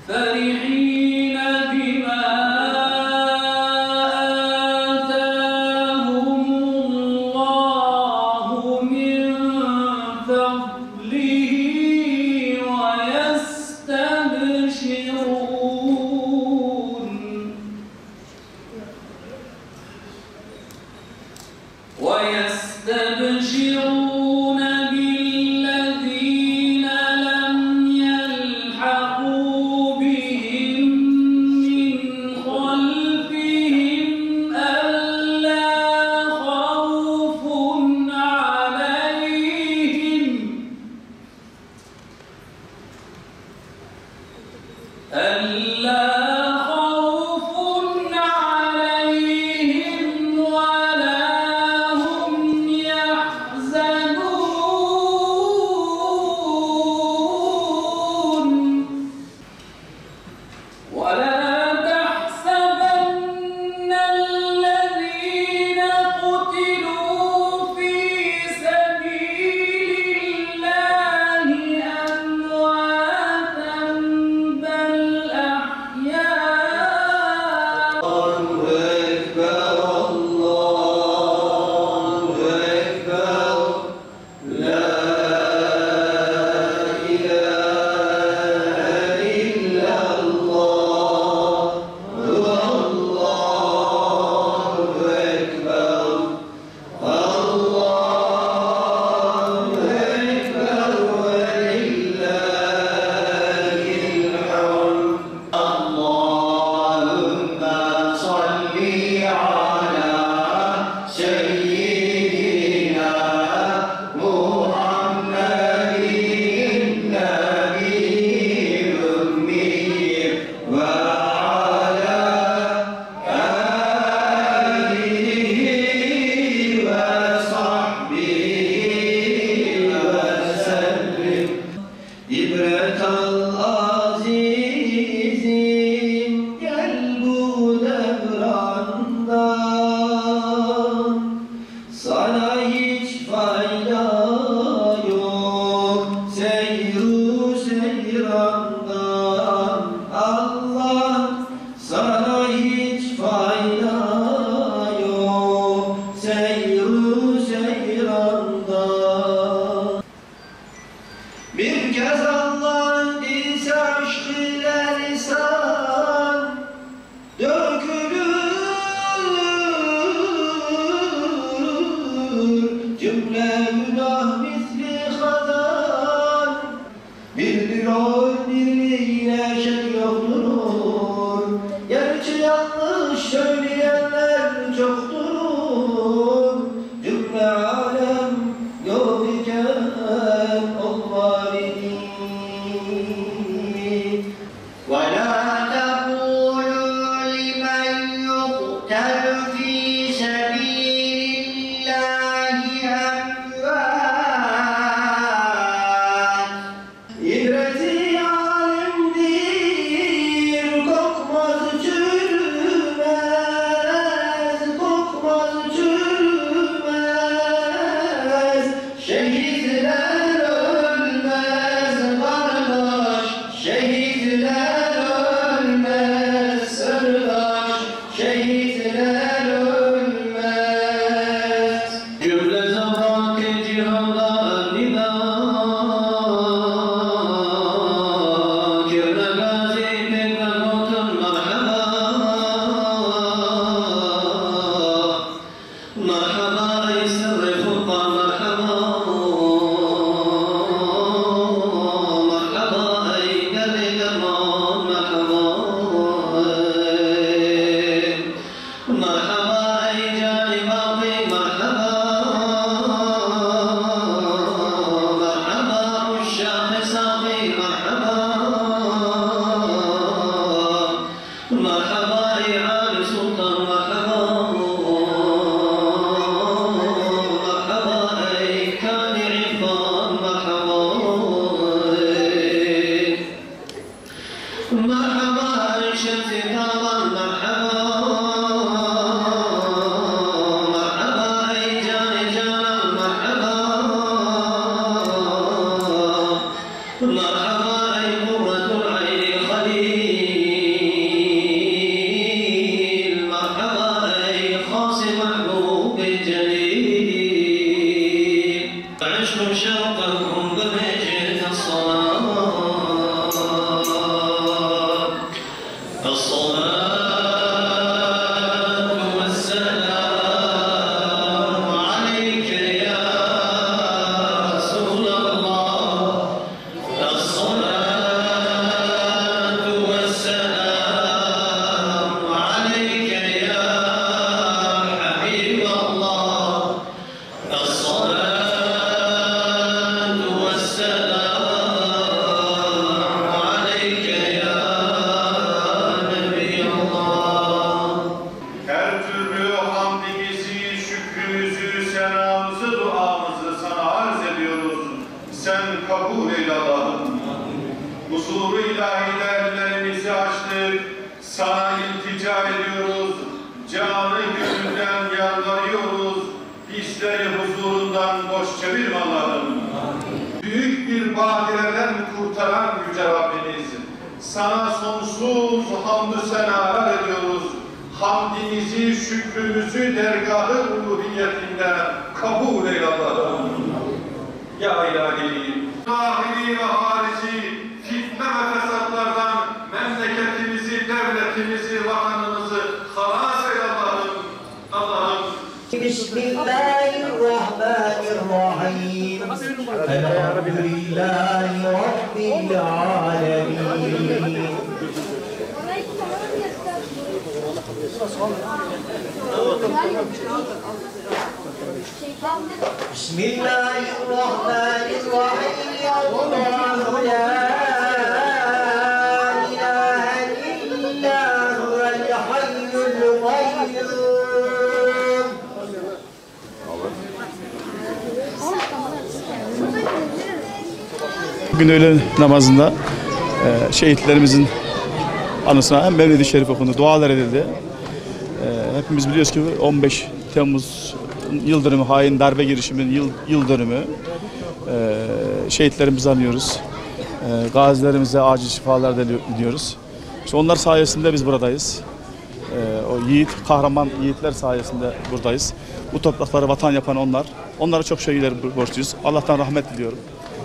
فرحين بما آتاهم الله من فضله ويستبشرون بالذين لم يلحقوا بهم من خلفهم ألا خوف عليهم İbret al azizim, gel bu devrandan. Sana hiç fayda yok seyru seyrandan. Allah, sana hiç fayda yok seyru seyrandan. Bir kez Allah'ın dilse aşkıyla lisan dökülür, cümle günah misli hazan. Bir o birliğine şek yoktur, gerçi yanlış söyleyenler çoktur. Cümle alem yok iken olma beni. وَلَا تَقُولُوا لِمَنْ يُقْتَلُ فِي سَبِيلِ اللّٰهِ أَمْوَاتٌ. İbreti alemdir, kokmaz çürümez, kokmaz çürümez. Şehitler ölmez kardeş, şehitler ölmez sırdaş, şehitler ölmez. Cümle zaman-ı cihanda nida, cümle gazi peygamber olsun merhaba. Merhaba ey sırrı hulka merhaba. Merhaba ey derdi derman merhaba. Merhaba ey cani baki merhaba. Merhaba uşşâh-ı sâfi merhaba. Merhaba ey Ali Sultan merhaba. Merhaba ey Kâni İrfan merhaba. Merhaba ey Şemsi Taban merhaba. Merhaba ey Cani Canan merhaba. Merhaba ey Kurratul Ayni Halil. sana iltica ediyoruz. Canı gönülden yalvarıyoruz. Bizleri huzurundan boş çevirme Allah'ım. Büyük bir badireden kurtaran Yüce Rabbimiz, sana sonsuz hamdü senalar ediyoruz. Hamdimizi, şükrümüzü dergah-ı uluhiyetinde kabul eyle Allah'ım. Ya ilahi, zahiri ve harici fitne ve fesatlardan memleketimizi, devletimizi, vatanımızı halas eyle Allah'ım. Allah'ım. Bismillahirrahmanirrahim. Elhamdülillahi Rabbil alemin. Bismillahirrahmanirrahim. Allahu la ilahe illa huvel hayyul kayyum. Bugün öğle namazında şehitlerimizin anısına hem Mevlid-i Şerif okundu, dualar edildi. Hepimiz biliyoruz ki 15 Temmuz yıl dönümü, hain darbe girişiminin yıl dönümü. Şehitlerimizi anıyoruz. Gazilerimize acil şifalar diliyoruz. İşte onlar sayesinde biz buradayız. O yiğit, kahraman yiğitler sayesinde buradayız. Bu toprakları vatan yapan onlar. Onlara çok şeyler borçluyuz. Allah'tan rahmet diliyorum.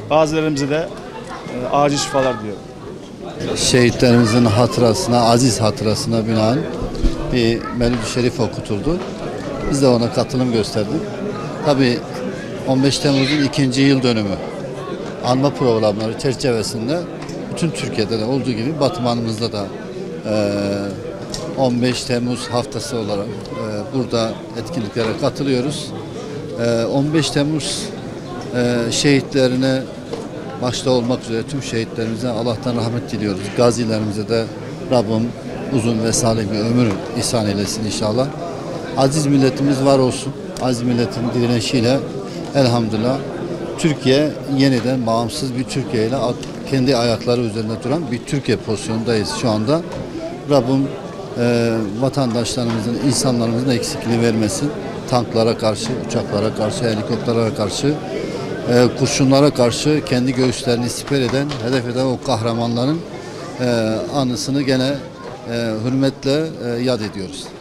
Gazilerimize de acil şifalar diliyorum. Şehitlerimizin hatırasına, aziz hatırasına binaen bir Mevlid-i Şerif okutuldu. Biz de ona katılım gösterdik. Tabii 15 Temmuz'un 2. yıl dönümü anma programları çerçevesinde bütün Türkiye'de de olduğu gibi Batmanımızda da 15 Temmuz haftası olarak burada etkinliklere katılıyoruz. 15 Temmuz şehitlerine başta olmak üzere tüm şehitlerimize Allah'tan rahmet diliyoruz. Gazilerimize de Rabbim uzun ve salih bir ömür ihsan eylesin inşallah. Aziz milletimiz var olsun. Aziz milletin direnişiyle elhamdülillah Türkiye yeniden bağımsız bir Türkiye ile kendi ayakları üzerinde duran bir Türkiye pozisyondayız şu anda. Rabbim vatandaşlarımızın, insanlarımızın eksikliğini vermesin. Tanklara karşı, uçaklara karşı, helikopterlere karşı, kurşunlara karşı kendi göğüslerini siper eden, hedef eden o kahramanların anısını gene hürmetle yad ediyoruz.